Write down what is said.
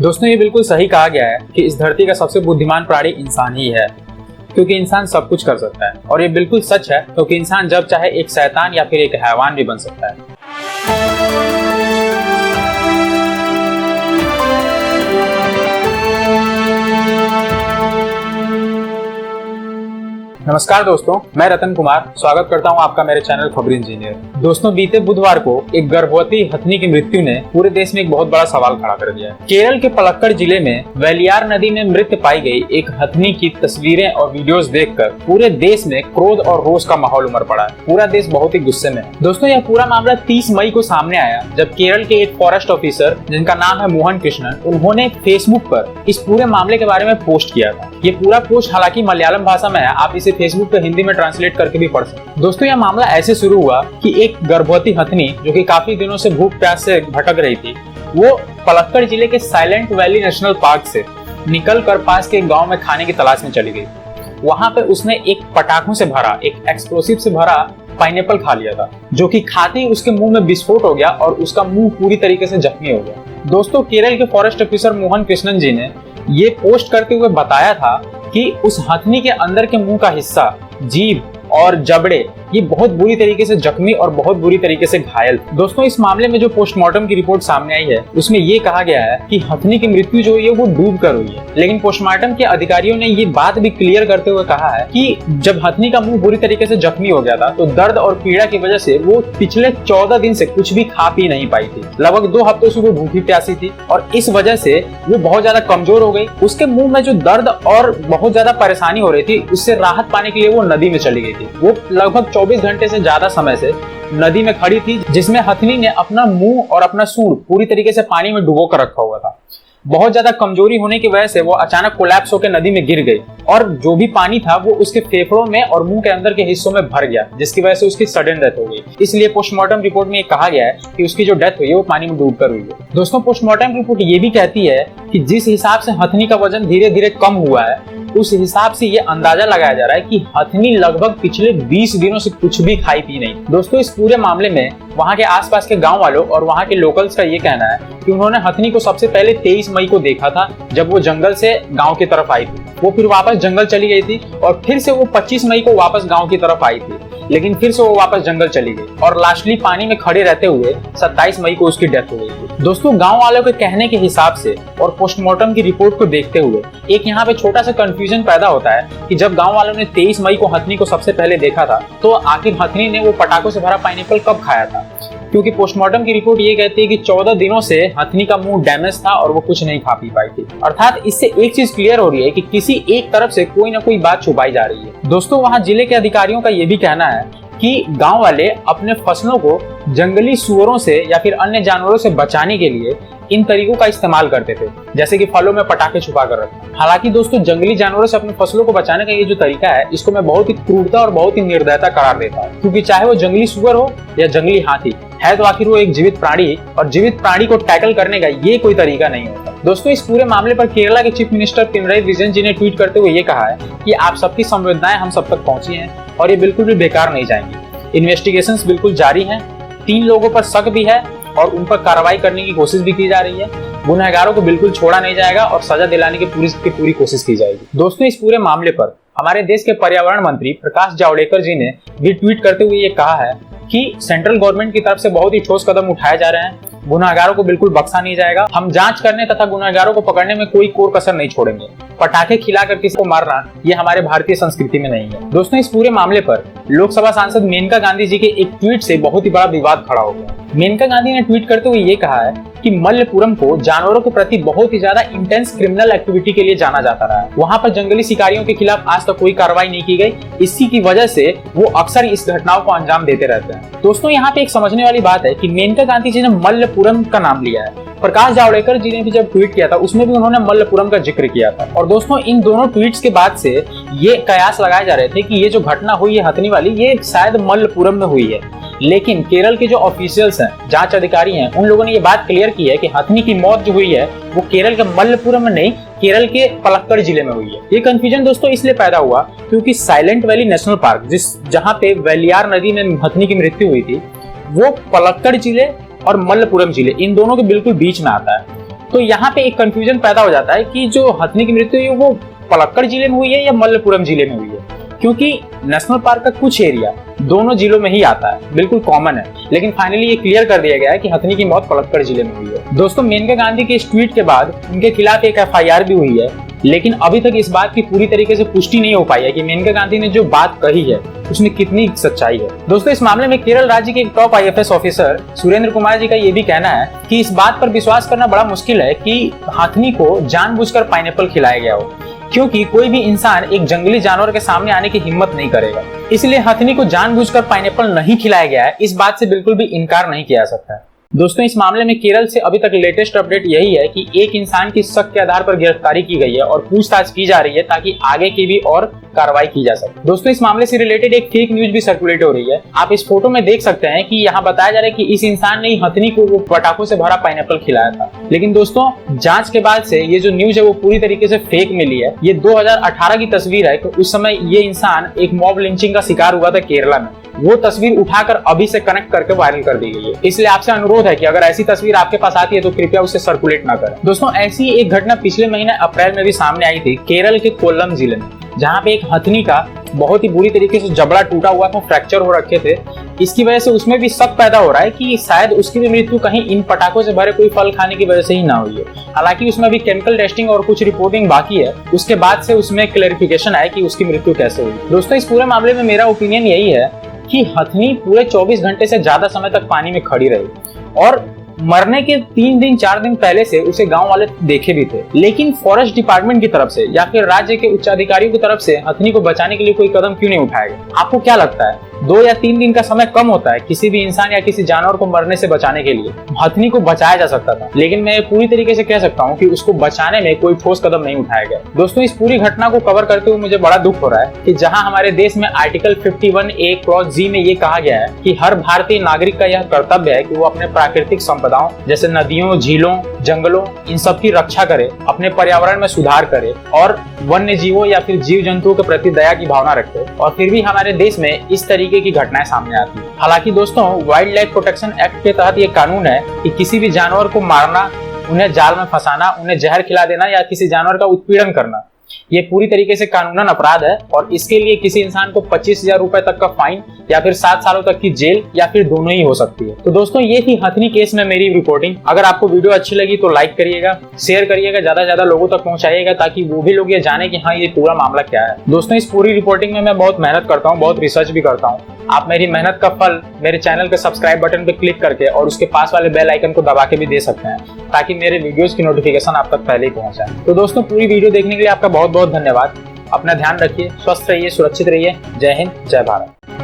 दोस्तों ये बिल्कुल सही कहा गया है कि इस धरती का सबसे बुद्धिमान प्राणी इंसान ही है, क्योंकि इंसान सब कुछ कर सकता है। और ये बिल्कुल सच है, क्योंकि इंसान जब चाहे एक शैतान या फिर एक हैवान भी बन सकता है। नमस्कार दोस्तों, मैं रतन कुमार स्वागत करता हूं आपका मेरे चैनल खबर इंजीनियर। दोस्तों बीते बुधवार को एक गर्भवती हथनी की मृत्यु ने पूरे देश में एक बहुत बड़ा सवाल खड़ा कर दिया है। केरल के पलक्कड़ जिले में वेलियार नदी में मृत पाई गई एक हथनी की तस्वीरें और वीडियोस देखकर पूरे देश में क्रोध और रोष का माहौल उमड़ पड़ा है। पूरा देश बहुत ही गुस्से में है। दोस्तों यह पूरा मामला 30 मई को सामने आया, जब केरल के एक फॉरेस्ट ऑफिसर जिनका नाम है मोहन कृष्णन, उन्होंने फेसबुक पर इस पूरे मामले के बारे में पोस्ट किया था। ये पूरा पोस्ट हालांकि मलयालम भाषा में है, आप इसे फेसबुक पे हिंदी में ट्रांसलेट करके भी पढ़ सकते हैं। दोस्तों यह मामला ऐसे शुरू हुआ कि एक गर्भवती हथनी जो कि काफी दिनों से भूख प्यास से भटक रही थी, वो पलक्कड़ जिले के साइलेंट वैली नेशनल पार्क से निकलकर पास के एक गांव में खाने की तलाश में चली गई। वहां पे उसने एक पटाखों से भरा, एक एक्सप्लोसिव से भरा पाइनएप्पल खा लिया था, जो कि खाते ही उसके मुंह में विस्फोट हो गया और उसका मुंह पूरी तरीके से जख्मी हो गया। दोस्तों केरल के फॉरेस्ट ऑफिसर मोहन कृष्णन जी ने ये पोस्ट करते हुए बताया था कि उस हथनी के अंदर के मुंह का हिस्सा, जीभ और जबड़े ये बहुत बुरी तरीके से जख्मी और बहुत बुरी तरीके से घायल। दोस्तों इस मामले में जो पोस्टमार्टम की रिपोर्ट सामने आई है उसमें ये कहा गया है कि हथनी की मृत्यु जो हुई है वो डूब कर हुई है, लेकिन पोस्टमार्टम के अधिकारियों ने ये बात भी क्लियर करते हुए कहा है कि जब हथनी का मुंह बुरी तरीके से जख्मी हो गया था तो दर्द और पीड़ा की वजह से वो पिछले 14 दिन से कुछ भी खा पी नहीं पाई थी। लगभग 2 हफ्तों से वो भूखी प्यासी थी और इस वजह से वो बहुत ज्यादा कमजोर हो गई। उसके मुंह में जो दर्द और बहुत ज्यादा परेशानी हो रही थी, उससे राहत पाने के लिए वो नदी में चली गई थी। वो लगभग 24 घंटे से ज्यादा समय से नदी में खड़ी थी, जिसमें हथनी ने अपना मुंह और अपना सूंड पूरी तरीके से पानी में डुबो कर रखा हुआ था। बहुत ज्यादा कमजोरी होने की वजह से वो अचानक कोलैप्स होकर नदी में गिर गई और जो भी पानी था वो उसके फेफड़ों में और मुंह के अंदर के हिस्सों में भर गया, जिसकी वजह से उसकी सडन डेथ हो गई। इसलिए पोस्टमार्टम रिपोर्ट में कहा गया है कि उसकी जो डेथ हुई है वो पानी में डूबकर हुई है। दोस्तों पोस्टमार्टम रिपोर्ट ये भी कहती है कि जिस हिसाब से हथनी का वजन धीरे धीरे कम हुआ है, उस हिसाब से ये अंदाजा लगाया जा रहा है कि हथनी लगभग पिछले 20 दिनों से कुछ भी खाई पी नहीं। दोस्तों इस पूरे मामले में वहां के आसपास के गांव वालों और वहां के लोकल्स का ये कहना है कि उन्होंने हथनी को सबसे पहले 23 मई को देखा था, जब वो जंगल से गांव की तरफ आई थी। वो फिर वापस जंगल चली गई थी और फिर से वो 25 मई को वापस गांव की तरफ आई थी, लेकिन फिर से वो वापस जंगल चली गई और लास्टली पानी में खड़े रहते हुए 27 मई को उसकी डेथ हो गई थी। दोस्तों गांव वालों के कहने के हिसाब से और पोस्टमार्टम की रिपोर्ट को देखते हुए एक यहाँ पे छोटा सा कंफ्यूजन पैदा होता है कि जब गांव वालों ने 23 मई को हथनी को सबसे पहले देखा था, तो आखिर हथनी ने वो पटाखों से भरा पाइनएप्पल कब खाया था? क्योंकि पोस्टमार्टम की रिपोर्ट ये कहती है कि 14 दिनों से हथनी का मुंह डैमेज था और वो कुछ नहीं खा पी पाई थी। अर्थात इससे एक चीज क्लियर हो रही है कि किसी एक तरफ से कोई ना कोई बात छुपाई जा रही है। दोस्तों वहां जिले के अधिकारियों का ये भी कहना है कि गांव वाले अपने फसलों को जंगली सुअरों से या फिर अन्य जानवरों से बचाने के लिए इन तरीकों का इस्तेमाल करते थे, जैसे कि फलों में पटाखे छुपा कर रखना। हालांकि दोस्तों जंगली जानवरों से अपने फसलों को बचाने का ये जो तरीका है, इसको मैं बहुत ही क्रूरता और बहुत ही निर्दयता करार देता हूँ, क्योंकि चाहे वो जंगली सुअर हो या जंगली हाथी है, तो आखिर वो एक जीवित प्राणी और जीवित प्राणी को टैकल करने का ये कोई तरीका नहीं होता। दोस्तों इस पूरे मामले पर केरला के चीफ मिनिस्टर पिनराई विजयन जी ने ट्वीट करते हुए ये कहा है कि आप सबकी संवेदनाएं हम सब तक पहुंची हैं और ये बिल्कुल भी बेकार नहीं जाएंगी। इन्वेस्टिगेशंस बिल्कुल जारी हैं, 3 लोगों पर शक भी है और उन पर कार्रवाई करने की कोशिश भी की जा रही है। गुनहगारों को बिल्कुल छोड़ा नहीं जाएगा और सजा दिलाने की पूरी कोशिश की जाएगी। दोस्तों इस पूरे मामले पर हमारे देश के पर्यावरण मंत्री प्रकाश जावड़ेकर जी ने भी ट्वीट करते हुए ये कहा है कि सेंट्रल गवर्नमेंट की तरफ से बहुत ही ठोस कदम उठाए जा रहे हैं, गुनहगारों को बिल्कुल बख्शा नहीं जाएगा। हम जांच करने तथा गुनहगारों को पकड़ने में कोई कोर कसर नहीं छोड़ेंगे। पटाखे खिलाकर किसी को मारना ये हमारे भारतीय संस्कृति में नहीं है। दोस्तों इस पूरे मामले पर लोकसभा सांसद मेनका गांधी जी के एक ट्वीट से बहुत ही बड़ा विवाद खड़ा हो गया। मेनका गांधी ने ट्वीट करते हुए ये कहा है कि मल्लपुरम को जानवरों के प्रति बहुत ही ज्यादा इंटेंस क्रिमिनल एक्टिविटी के लिए जाना जाता रहा है। वहाँ पर जंगली शिकारियों के खिलाफ आज तक कोई कार्रवाई नहीं की गई। इसी की वजह से वो अक्सर इस घटनाओं को अंजाम देते रहते हैं। दोस्तों यहाँ पे एक समझने वाली बात है कि मेनका गांधी जी ने मल्लपुरम का नाम लिया है। प्रकाश जावड़ेकर जी ने भी जब ट्वीट किया था उसमें भी उन्होंने मल्लपुरम का जिक्र किया था। और दोस्तों इन दोनों ट्वीट्स के बाद से ये कयास लगाए जा रहे थे कि ये जो घटना हुई है हथनी वाली, ये शायद मल्लपुरम में हुई है। लेकिन केरल के जो ऑफिशियल्स हैं, जांच अधिकारी हैं, उन लोगों ने ये बात क्लियर की है कि हथनी की मौत जो हुई है वो केरल के मल्लपुरम में नहीं, केरल के पलक्कड़ जिले में हुई है। ये कंफ्यूजन दोस्तों इसलिए पैदा हुआ क्योंकि साइलेंट वैली नेशनल पार्क जहां पे वेलियार नदी में हथनी की मृत्यु हुई थी, वो पलक्कड़ जिले और मल्लपुरम जिले इन दोनों के बिल्कुल बीच में आता है। तो यहाँ पे एक कंफ्यूजन पैदा हो जाता है कि जो हथिनी की मृत्यु है वो पलक्कड़ जिले में हुई है या मल्लपुरम जिले में हुई है, क्योंकि नेशनल पार्क का कुछ एरिया दोनों जिलों में ही आता है, बिल्कुल कॉमन है। लेकिन फाइनली ये क्लियर कर दिया गया है कि हथिनी की मौत पलक्कड़ जिले में हुई है। दोस्तों, मेनका गांधी के इस ट्वीट के बाद उनके खिलाफ एक FIR भी हुई है, लेकिन अभी तक इस बात की पूरी तरीके से पुष्टि नहीं हो पाई है कि मेनका गांधी ने जो बात कही है उसमें कितनी सच्चाई है। दोस्तों, इस मामले में केरल राज्य के एक top IFS officer Surendra Kumar ji का ये भी कहना है कि इस बात पर विश्वास करना बड़ा मुश्किल है कि हथिनी को जानबूझकर पाइनएप्पल खिलाया गया हो, क्योंकि कोई भी इंसान एक जंगली जानवर के सामने आने की हिम्मत नहीं करेगा। इसलिए हथिनी को जानबूझकर पाइनएप्पल नहीं खिलाया गया है, इस बात से बिल्कुल भी इनकार नहीं किया जा सकता है। दोस्तों, इस मामले में केरल से अभी तक लेटेस्ट अपडेट यही है कि एक इंसान की शक के आधार पर गिरफ्तारी की गई है और पूछताछ की जा रही है ताकि आगे की भी और कार्रवाई की जा सके। दोस्तों, इस मामले से रिलेटेड एक फेक न्यूज भी सर्कुलेट हो रही है। आप इस फोटो में देख सकते हैं कि यहाँ बताया जा रहा है कि इस इंसान ने हथिनी को वो पटाखों से भरा पाइनएप्पल खिलाया था। लेकिन दोस्तों, जांच के बाद से ये जो न्यूज है वो पूरी तरीके से फेक मिली है। ये 2018 की तस्वीर है कि उस समय ये इंसान एक मॉब लिंचिंग का शिकार हुआ था केरला में। वो तस्वीर उठाकर अभी से कनेक्ट करके वायरल कर दी गई है। इसलिए आपसे अनुरोध है कि अगर ऐसी तस्वीर आपके पास आती है तो कृपया उसे सर्कुलेट ना करें। दोस्तों, ऐसी एक घटना पिछले महीने अप्रैल में भी सामने आई थी केरल के कोल्लम जिले में, जहाँ पे एक हथिनी का बहुत ही बुरी तरीके से जबड़ा टूटा हुआ था, फ्रैक्चर हो रखे थे। इसकी वजह से उसमें भी शक पैदा हो रहा है कि शायद उसकी भी मृत्यु कहीं इन पटाखों से भरे कोई फल खाने की वजह से ही ना हुई है। हालांकि उसमें भी केमिकल टेस्टिंग और कुछ रिपोर्टिंग बाकी है, उसके बाद से उसमें क्लैरिफिकेशन आया कि उसकी मृत्यु कैसे हुई। दोस्तों, इस पूरे मामले में मेरा ओपिनियन यही है कि हथिनी पूरे 24 घंटे से ज्यादा समय तक पानी में खड़ी रही और मरने के 3 दिन 4 दिन पहले से उसे गांव वाले देखे भी थे। लेकिन फॉरेस्ट डिपार्टमेंट की तरफ से या फिर राज्य के उच्च अधिकारियों की तरफ से हथिनी को बचाने के लिए कोई कदम क्यों नहीं उठाया गया? आपको क्या लगता है? 2 या 3 दिन का समय कम होता है किसी भी इंसान या किसी जानवर को मरने से बचाने के लिए। हथिनी को बचाया जा सकता था, लेकिन मैं पूरी तरीके से कह सकता हूँ कि उसको बचाने में कोई ठोस कदम नहीं उठाया गया। दोस्तों, इस पूरी घटना को कवर करते हुए मुझे बड़ा दुख हो रहा है कि जहाँ हमारे देश में आर्टिकल 51A(g) में ये कहा गया है कि हर भारतीय नागरिक का यह कर्तव्य है कि वो अपने प्राकृतिक संपदाओं जैसे नदियों, झीलों, जंगलों, इन सब की रक्षा करे, अपने पर्यावरण में सुधार करे और वन्य जीवों या फिर जीव जंतुओं के प्रति दया की भावना रखे, और फिर भी हमारे देश में इस तरीके की घटनाएं सामने आती है। हालांकि दोस्तों, वाइल्ड लाइफ प्रोटेक्शन एक्ट के तहत ये कानून है कि किसी भी जानवर को मारना, उन्हें जाल में फंसाना, उन्हें जहर खिला देना या किसी जानवर का उत्पीड़न करना, ये पूरी तरीके से कानूनन अपराध है और इसके लिए किसी इंसान को 25,000 रुपए तक का फाइन या फिर 7 सालों तक की जेल या फिर दोनों ही हो सकती है। तो दोस्तों, ये थी हथिनी केस में मेरी रिपोर्टिंग। अगर आपको वीडियो अच्छी लगी तो लाइक करिएगा, शेयर करिएगा, ज्यादा से ज्यादा लोगों तक पहुंचाइएगा ताकि वो भी लोग ये जाने कि हाँ, ये पूरा मामला क्या है। दोस्तों, इस पूरी रिपोर्टिंग में मैं बहुत मेहनत करता हूँ, बहुत रिसर्च भी करता हूँ। आप मेरी मेहनत का फल मेरे चैनल के सब्सक्राइब बटन पे क्लिक करके और उसके पास वाले बेल आइकन को दबा के भी दे सकते हैं ताकि मेरे वीडियोस की नोटिफिकेशन आप तक पहले ही पहुंच जाए। तो दोस्तों, पूरी वीडियो देखने के लिए आपका बहुत बहुत धन्यवाद। अपना ध्यान रखिए, स्वस्थ रहिए, सुरक्षित रहिए। जय हिंद, जय भारत।